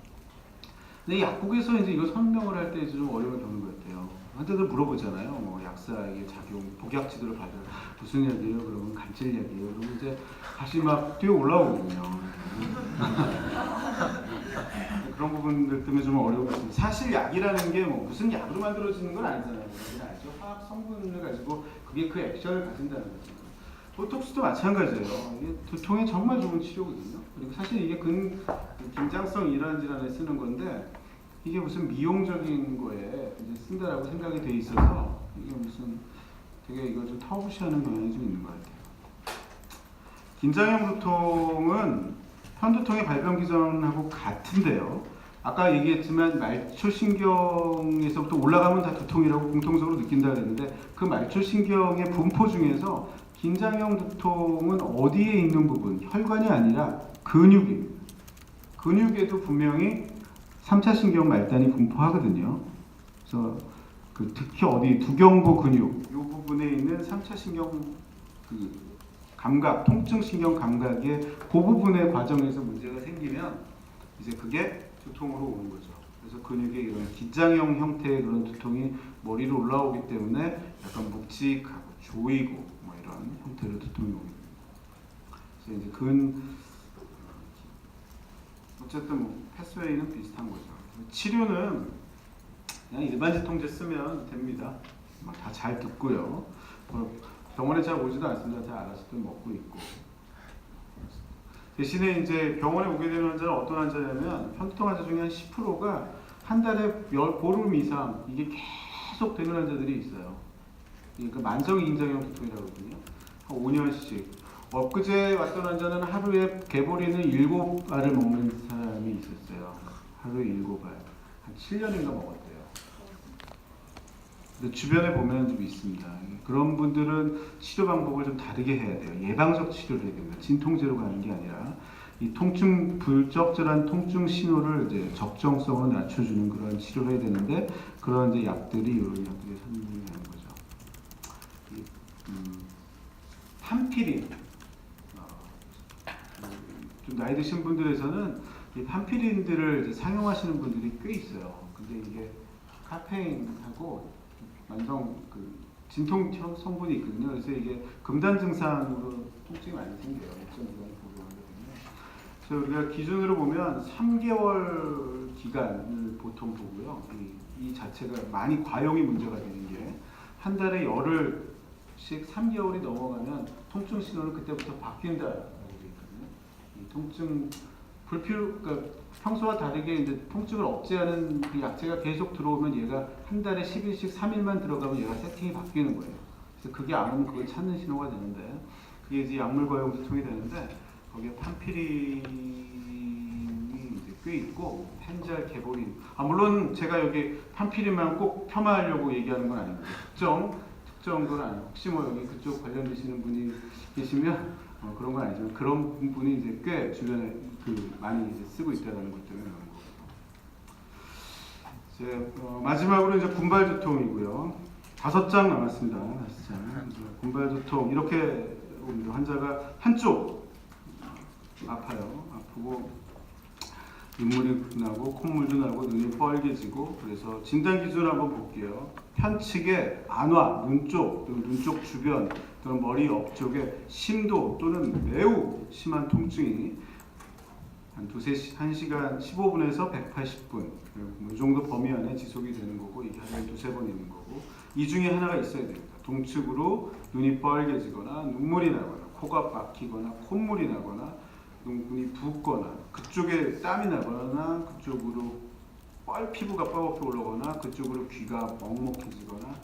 근데 약국에서 이제 이거 설명을 할 때 좀 어려움을 겪는 것 같아요. 환자들 물어보잖아요. 뭐 약사의 작용, 복약 치료를 받아 무슨 약이에요? 그러면 간질약이에요. 그러면 이제 다시 막 뛰어 올라오거든요. 그런 부분들 때문에 좀 어려움이 있습니다. 사실 약이라는 게 뭐 무슨 약으로 만들어지는 건 아니잖아요. 알죠? 화학 성분을 가지고 그게 그 액션을 가진다는 거죠. 보톡스도 마찬가지예요. 이게 두통에 정말 좋은 치료거든요. 그리고 사실 이게 긴장성 이완 질환에 쓰는 건데 이게 무슨 미용적인 거에 이제 쓴다라고 생각이 돼 있어서 이게 무슨 되게 이걸 좀 터부시하는 경향이 좀 있는 것 같아요. 긴장형 두통은 편두통의 발병 기전하고 같은데요. 아까 얘기했지만 말초신경에서부터 올라가면 다 두통이라고 공통적으로 느낀다 그랬는데 그 말초신경의 분포 중에서 긴장형 두통은 어디에 있는 부분, 혈관이 아니라 근육입니다. 근육에도 분명히 3차 신경 말단이 분포하거든요. 그래서 특히 어디 두경부 근육 이 부분에 있는 3차 신경 감각, 통증 신경 감각의 그 부분의 과정에서 문제가 생기면 이제 그게 두통으로 오는 거죠. 그래서 근육의 이런 긴장형 형태의 그런 두통이 머리로 올라오기 때문에 약간 묵직하고 조이고 뭐 이런 형태로 두통이 오게 됩니다. 그래서 이제 어쨌든 뭐 패스웨이는 비슷한 거죠. 치료는 그냥 일반 지통제 쓰면 됩니다. 다 잘 듣고요. 병원에 잘 오지도 않습니다. 잘 알아서 또 먹고 있고. 대신에 이제 병원에 오게 되는 환자는 어떤 환자냐면 편두통 환자 중에 한 10%가 한 달에 보름 이상 이게 계속 되는 환자들이 있어요. 그러니까 만성 긴장형 두통이라고 하거든요. 한 5년씩. 엊그제 왔던 환자는 하루에 개보리는 7알을 먹는 사람이 있었어요. 하루에 7알. 한 7년인가 먹었대요. 근데 주변에 보면 좀 있습니다. 그런 분들은 치료 방법을 좀 다르게 해야 돼요. 예방적 치료를 해야 됩니다. 진통제로 가는 게 아니라 이 불적절한 통증 신호를 이제 적정성으로 낮춰주는 그런 치료를 해야 되는데 그런 이제 약들이 이런 약들이 선임이 되는 거죠. 판피린. 좀 나이 드신 분들에서는 이 판피린들을 이제 사용하시는 분들이 꽤 있어요. 근데 이게 카페인하고 만성 진통 성분이 있거든요. 그래서 이게 금단 증상으로 통증이 많이 생겨요. 액션기관이 보고하거든요. 그래서 우리가 기준으로 보면 3개월 기간을 보통 보고요. 이 자체가 많이 과용이 문제가 되는 게 한 달에 열흘씩 3개월이 넘어가면 통증 신호는 그때부터 바뀐다라고 되어 있거든요. 이 통증 그러니까 평소와 다르게 이제 통증을 억제하는 그 약제가 계속 들어오면 얘가 한 달에 10일씩 3일만 들어가면 얘가 세팅이 바뀌는 거예요. 그래서 그게 안 오면 그걸 찾는 신호가 되는데 그게 이제 약물 과용 두통이 되는데 거기에 판피린이 이제 꽤 있고 펜잘, 개보린. 물론 제가 여기 판피린만 꼭 폄하하려고 얘기하는 건 아닙니다. 특정 건 아니고 혹시 뭐 여기 그쪽 관련되시는 분이 계시면 그런 건 아니지만 그런 분이 이제 꽤 주변에 많이 이제 쓰고 있다는 것 때문에 그런 거고. 이제 마지막으로 이제 군발 두통이고요. 5장 남았습니다. 5장. 군발 두통 이렇게 환자가 한쪽 아파요. 아프고 눈물이 나고 콧물도 나고 눈이 뻘개지고 그래서 진단 기준 한번 볼게요. 편측의 안화, 눈 쪽, 그리고 눈 쪽 주변 또는 머리 옆쪽에 심도 또는 매우 심한 통증이 한 1시간 15분에서 180분 이 정도 범위 안에 지속이 되는 거고 이게 하루에 2-3번 있는 거고 이 중에 하나가 있어야 됩니다. 동측으로 눈이 뻘개지거나 눈물이 나거나 코가 막히거나 콧물이 나거나 눈이 붓거나 그쪽에 땀이 나거나 그쪽으로 피부가 뻘겋게 올라오거나 그쪽으로 귀가 먹먹해지거나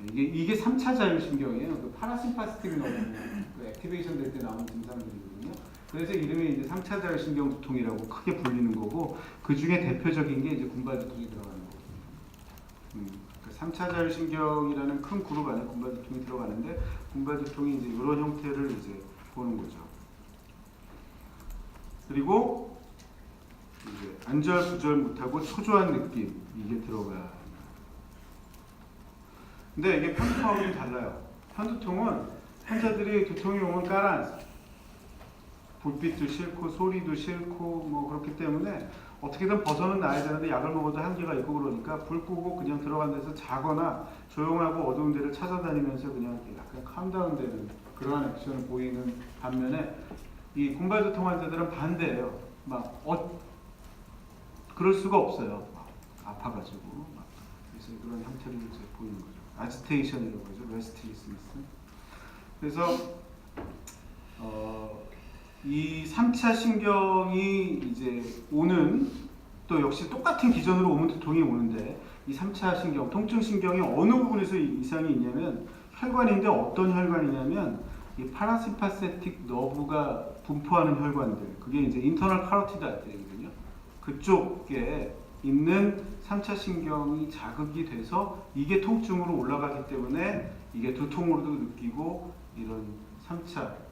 이게 3차 자율신경이에요. 그 파라심파스틱 너무 그 액티베이션 될 때 나오는 증상들이거든요. 그래서 이름이 이제 3차 자율신경 두통이라고 크게 불리는 거고, 그 중에 대표적인 게 이제 군발두통이 들어가는 거고. 그 3차 자율신경이라는 큰 그룹 안에 군발두통이 들어가는데, 군발두통이 이제 이런 형태를 이제 보는 거죠. 그리고 이제 안절부절 못하고 초조한 느낌, 이게 들어가요. 근데 이게 편두통하고는 달라요. 편두통은 환자들이 두통이 오면 깔아앉아요. 불빛도 싫고 소리도 싫고 뭐 그렇기 때문에 어떻게든 벗어는 나야 되는데 약을 먹어도 한계가 있고 그러니까 불 끄고 그냥 들어간 데서 자거나 조용하고 어두운 데를 찾아다니면서 그냥 약간 캄다운 되는 그러한 액션을 보이는 반면에 이 군발두통 환자들은 반대예요. 그럴 수가 없어요. 막 아파가지고 그래서 그런 형태를 이제 보이는 거죠. 아지테이션이라고 하죠. 레스트리스니스. 그래서 이 3차 신경이 이제 오는, 또 역시 똑같은 기전으로 오면 두통이 오는데, 이 3차 신경, 통증 신경이 어느 부분에서 이상이 있냐면 혈관인데, 어떤 혈관이냐면 이 파라시mpathetic 너브가 분포하는 혈관들, 그게 이제 인터널 카로티드 아테리거든요. 그쪽에 있는 3차 신경이 자극이 돼서 이게 통증으로 올라가기 때문에 이게 두통으로도 느끼고, 이런 3차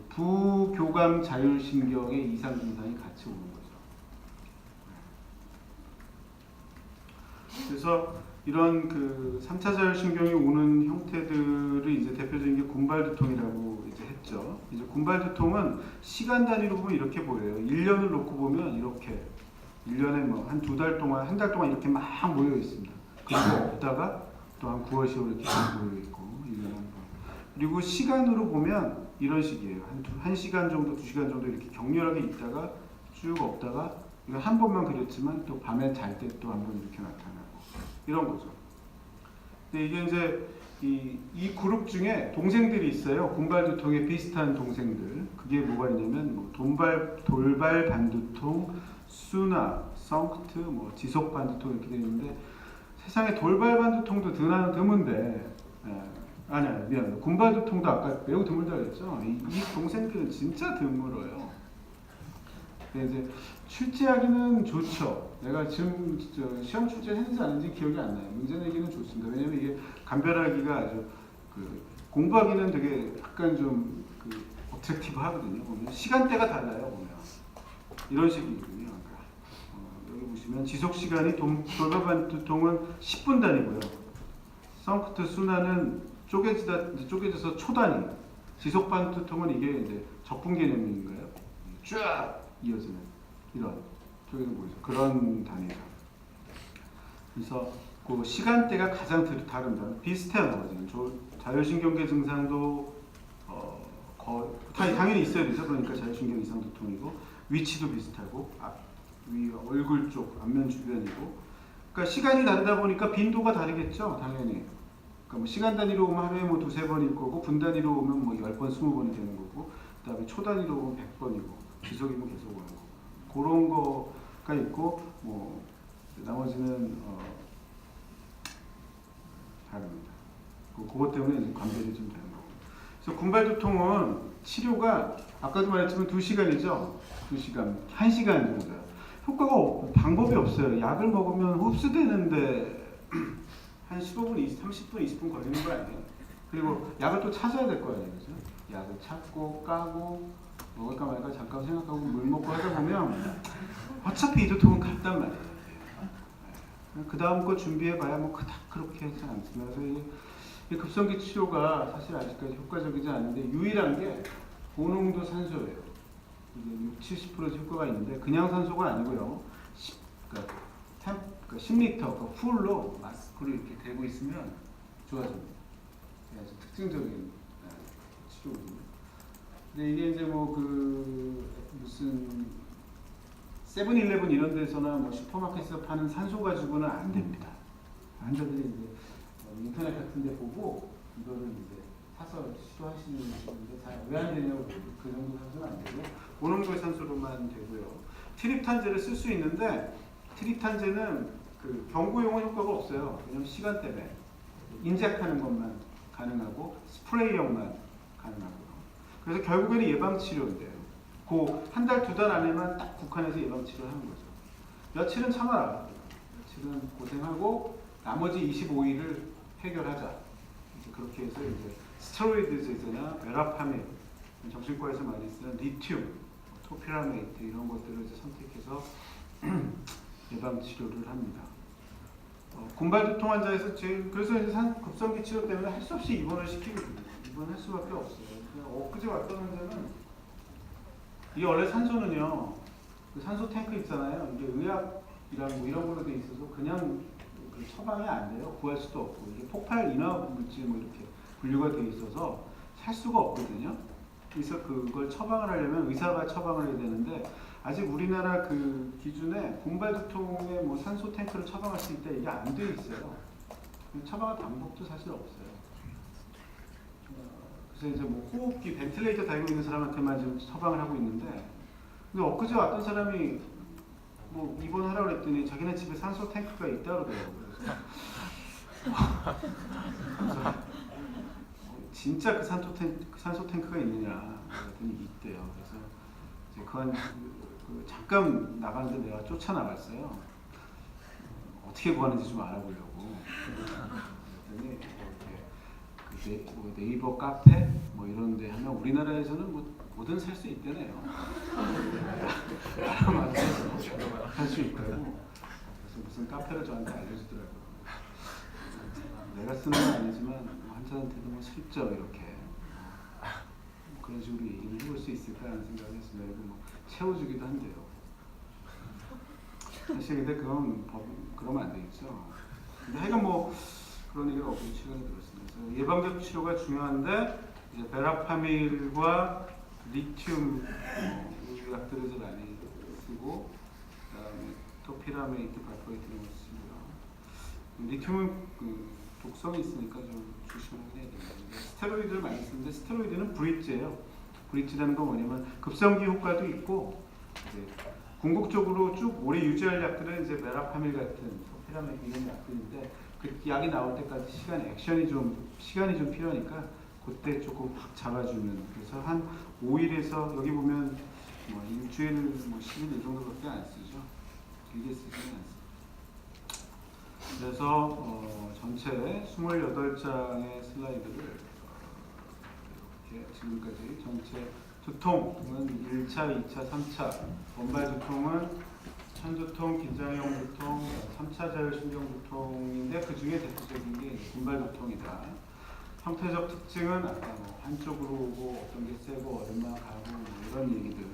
부교감 자율신경의 이상 증상이 같이 오는 거죠. 그래서 이런 그 3차 자율신경이 오는 형태들을 이제 대표적인 게 군발두통이라고 이제 했죠. 이제 군발두통은 시간 단위로 보면 이렇게 보여요. 1년을 놓고 보면 이렇게 1년에 뭐 한 2달 동안, 한 달 동안 이렇게 막 모여 있습니다. 그리고 없다가 또 한 9월, 10월 이렇게 모여 있고 1년에 한 번. 그리고 시간으로 보면 이런 식이에요. 한 시간 정도, 2시간 정도 이렇게 격렬하게 있다가 쭉 없다가, 이거 한 번만 그렸지만 또 밤에 잘 때 또 한 번 이렇게 나타나고 이런 거죠. 근데 이게 이제 이 그룹 중에 동생들이 있어요. 군발두통에 비슷한 동생들. 그게 뭐가 있냐면 뭐 돌발 반두통, 수나, 성크트, 뭐 지속 반두통 이렇게 되어 있는데, 세상에 돌발 반두통도 드문데, 아니야, 미안해요. 군발두통도 아까 매우 드물다고 했죠. 이 동생들은 진짜 드물어요. 근데 이제 출제하기는 좋죠. 내가 지금 시험 출제했는지 아닌지 기억이 안 나요. 문제 내기는 좋습니다. 왜냐면 이게 감별하기가 아주 공부하기는 되게 약간 좀 어트랙티브 하거든요. 보면 시간대가 달라요. 보면 이런 식이거든요. 여기 보시면 지속 시간이 돌발 반두통은 10분 단위고요. 성크트 순환은 쪼개져서 초 단위. 지속 반두통은 이게 이제 적분 개념인가요? 쫙 이어지는 이런 쪼개는 보이죠. 그런 단위죠. 그래서 그 시간대가 가장 다릅니다. 비슷해요. 자율신경계 증상도 당연히 있어야 되죠. 그러니까 자율신경 이상 두통이고, 위치도 비슷하고, 얼굴 쪽, 앞면 주변이고, 그러니까 시간이 다르다 보니까 빈도가 다르겠죠. 당연히. 그러니까 뭐 시간 단위로 오면 하루에 뭐 2-3번일 거고, 분 단위로 오면 뭐 10번, 20번이 되는 거고, 그다음에 초 단위로 오면 100번이고, 지속이면 계속 오는 거고. 그런 거가 있고, 뭐 나머지는 다릅니다. 그것 때문에 이제 관절이 좀 되는 거고. 그래서 군발두통은 치료가 아까도 말했지만 2시간이죠. 2시간, 1시간 정도요. 효과가 방법이 없어요. 약을 먹으면 흡수되는데 한 15분, 30분, 20분 걸리는 거 아니에요. 그리고 약을 또 찾아야 될 거 아니에요. 그죠? 약을 찾고 까고 먹을까 말까 잠깐 생각하고 물 먹고 하다 보면 어차피 이 두통은 갔단 말이에요. 그 다음 거 준비해봐야 뭐 그닥 그렇게 하지 않습니다. 그래서 이 급성기 치료가 사실 아직까지 효과적이지 않은데, 유일한 게 고농도 산소예요. 이게 60-70% 효과가 있는데, 그냥 산소가 아니고요. 그러니까 10리터 풀로 마스크를 이렇게 대고 있으면 좋아집니다. 아주 특징적인 치료거든요. 근데 이게 이제 뭐 무슨 세븐일레븐 이런 데서나 뭐 슈퍼마켓에서 파는 산소 가지고는 안 됩니다. 환자들이 이제 인터넷 같은 데 보고 이거를 이제 사서 시도하시는 분인데 잘 왜 안 되냐고, 그 정도 산소는 안 되고 고농도 산소로만 되고요. 트립탄제를 쓸 수 있는데, 트립탄제는 경구용은 효과가 없어요. 왜냐면 시간 때문에 인젝트하는 것만 가능하고 스프레이형만 가능하고요. 그래서 결국에는 예방치료인데요. 그 한 달, 두 달 안에만 딱 국한해서 예방치료를 하는 거죠. 며칠은 참아라. 며칠은 고생하고 나머지 25일을 해결하자. 이제 그렇게 해서 이제 스테로이드제나 베라파민, 정신과에서 많이 쓰는 리튬, 토피라메이트 이런 것들을 이제 선택해서 예방 치료를 합니다. 곰발두통 환자에서 그래서 이제 급성기 치료 때문에 할 수 없이 입원을 시키거든요. 입원할 수밖에 없어요. 엊그제 왔던 환자는 이게 원래 산소는요, 그 산소 탱크 있잖아요. 이게 의약이랑 뭐 이런 걸로 돼 있어서 그냥 그 처방이 안 돼요. 구할 수도 없고 이게 폭발 인화 물질 뭐 이렇게 분류가 돼 있어서 살 수가 없거든요. 그래서 그걸 처방을 하려면 의사가 처방을 해야 되는데 아직 우리나라 그 기준에 곰발두통에 뭐 산소 탱크를 처방할 수 있다 이게 안 돼 있어요. 처방할 방법도 사실 없어요. 그래서 이제 뭐 호흡기 벤틸레이터 달고 있는 사람한테만 지금 처방을 하고 있는데, 근데 엊그제 왔던 사람이 뭐 입원하라고 그랬더니 자기네 집에 산소 탱크가 있다 그러더라고요. 그래서 진짜 그 산소 탱크가 있느냐 그랬더니 있대요. 그래서 이제 그 잠깐 나가는데 내가 쫓아나갔어요. 어떻게 구하는지 좀 알아보려고. 그랬더니 뭐 네이버 카페 뭐 이런데 하면 우리나라에서는 뭐 뭐든 살 수 있대네요. 알아맞아서 살 수 있다고. 그래서 무슨 카페를 저한테 알려주더라고요. 내가 쓰는 건 아니지만 환자한테도 뭐 슬쩍 이렇게 뭐 그런 식으로 얘기를 해볼 수 있을까 하는 생각을 했어요. 뭐 채워주기도 한대요. 사실 근데 그러면 안 되겠죠. 근데 하여간 뭐 그런 얘기를 어제 최근에 들었습니다. 그래서 예방적 치료가 중요한데 이제 베라파밀과 리튬 약들을 좀 많이 쓰고 그다음에 토피라메이트, 발포이트 이런 걸 쓰고요. 리튬은 독성이 있으니까 좀 조심하게 해야 됩니다. 스테로이드를 많이 쓰는데 스테로이드는 브릿지예요. 브릿지라는 건 뭐냐면 급성기 효과도 있고 이제 궁극적으로 쭉 오래 유지할 약들은 이제 베라파밀 같은 토피라메이트 이런 약들인데 그 약이 나올 때까지 시간이 좀 필요하니까 그때 조금 확 잡아주는. 그래서 한 5일에서 여기 보면 뭐 일주일, 뭐 10일 이 정도밖에 안 쓰죠. 길게 쓰지는 않습니다. 그래서 전체 28장의 슬라이드를 이렇게 지금까지 전체 두통은 1차, 2차, 3차, 원발 두통은 천두통, 긴장형 두통, 3차 자율신경 두통인데 그 중에 대표적인 게 곰발 두통이다. 형태적 특징은 아까 뭐 한쪽으로 오고 어떤 게 세고 얼마 가고 뭐 이런 얘기들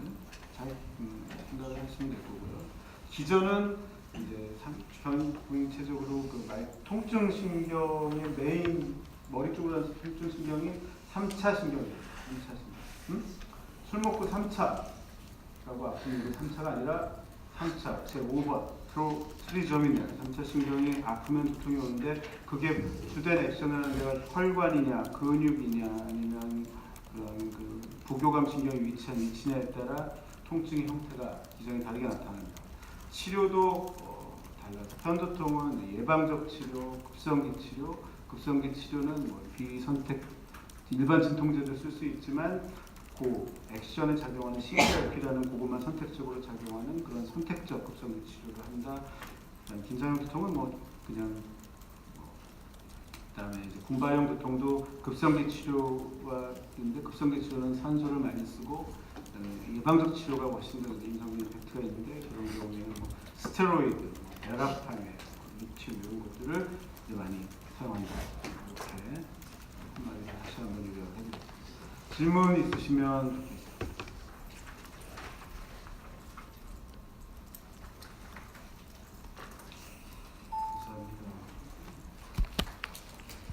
잘 생각을 하시면 될 거고요. 기전은 이제 전체적으로 그 통증 신경의 메인 머리 쪽으로 가서 통증 신경이 3차 신경이에요. 3차 신경. 술 먹고 3차라고 아픈 게 3차가 아니라 3차, 제5번 트리점이냐 3차 신경이 아프면 두통이 오는데 그게 주된 액션을 하는 데가 혈관이냐 근육이냐 아니면 그런 그 부교감 신경이 위치한 위치냐에 따라 통증의 형태가 기전이 다르게 나타납니다. 치료도 달라요. 편두통은 예방적 치료, 급성기 치료, 급성기 치료는 뭐 비선택 일반 진통제도 쓸 수 있지만 그 액션에 작용하는 CGRP라는 그것만 선택적으로 작용하는 그런 선택적 급성기 치료를 한다. 긴장형 두통은 뭐 그냥 그다음에 이제 군바형 두통도 급성기 치료가 있는데 급성기 치료는 산소를 많이 쓰고 예방적 치료가 훨씬 더 임상 임팩트가 있는데 그런 경우에는 뭐 스테로이드, 베라파밀, 리튬 이런 것들을 이제 많이 사용한다. 이렇게 한마디 다시 한번 요약해 드립니다. 질문 있으시면